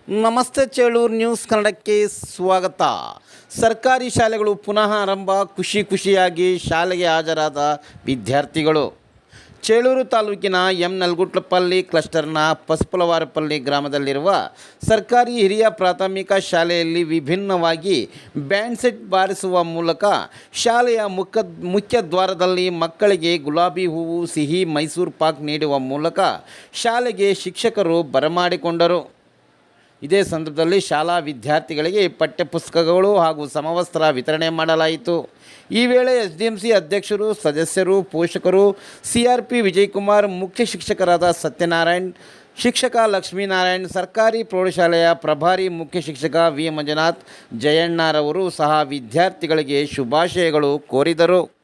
ನಮಸ್ತೆ ಚೇಳೂರು ನ್ಯೂಸ್ ಕನ್ನಡಕ್ಕೆ ಸ್ವಾಗತ. ಸರ್ಕಾರಿ ಶಾಲೆಗಳು ಪುನಃ ಆರಂಭ, ಖುಷಿಯಾಗಿ ಶಾಲೆಗೆ ಹಾಜರಾದ ವಿದ್ಯಾರ್ಥಿಗಳು. ಚೇಳೂರು ತಾಲೂಕಿನ ಎಂ ನಲ್ಗುಟ್ಲಪಲ್ಲಿ ಕ್ಲಸ್ಟರ್ನ ಪಸುಪುಲವಾರಪಲ್ಲಿ ಗ್ರಾಮದಲ್ಲಿರುವ ಸರ್ಕಾರಿ ಹಿರಿಯ ಪ್ರಾಥಮಿಕ ಶಾಲೆಯಲ್ಲಿ ವಿಭಿನ್ನವಾಗಿ ಬ್ಯಾಂಡ್ ಸೆಟ್ ಬಾರಿಸುವ ಮೂಲಕ ಶಾಲೆಯ ಮುಖ್ಯ ದ್ವಾರದಲ್ಲಿ ಮಕ್ಕಳಿಗೆ ಗುಲಾಬಿ ಹೂವು, ಸಿಹಿ ಮೈಸೂರು ಪಾಕ್ ನೀಡುವ ಮೂಲಕ ಶಾಲೆಗೆ ಶಿಕ್ಷಕರು ಬರಮಾಡಿಕೊಂಡರು. ಇದೇ ಸಂದರ್ಭದಲ್ಲಿ ಶಾಲಾ ವಿದ್ಯಾರ್ಥಿಗಳಿಗೆ ಪಠ್ಯಪುಸ್ತಕಗಳು ಹಾಗೂ ಸಮವಸ್ತ್ರ ವಿತರಣೆ ಮಾಡಲಾಯಿತು. ಈ ವೇಳೆ ಎಸ್ಡಿಎಂಸಿ ಅಧ್ಯಕ್ಷರು, ಸದಸ್ಯರು, ಪೋಷಕರು, ಸಿಆರ್ಪಿ ವಿಜಯಕುಮಾರ್, ಮುಖ್ಯ ಶಿಕ್ಷಕರಾದ ಸತ್ಯನಾರಾಯಣ್, ಶಿಕ್ಷಕ ಲಕ್ಷ್ಮೀನಾರಾಯಣ್, ಸರ್ಕಾರಿ ಪ್ರೌಢಶಾಲೆಯ ಪ್ರಭಾರಿ ಮುಖ್ಯ ಶಿಕ್ಷಕ ವಿ ಮಂಜುನಾಥ್, ಜಯಣ್ಣರವರು ಸಹ ವಿದ್ಯಾರ್ಥಿಗಳಿಗೆ ಶುಭಾಶಯಗಳು ಕೋರಿದರು.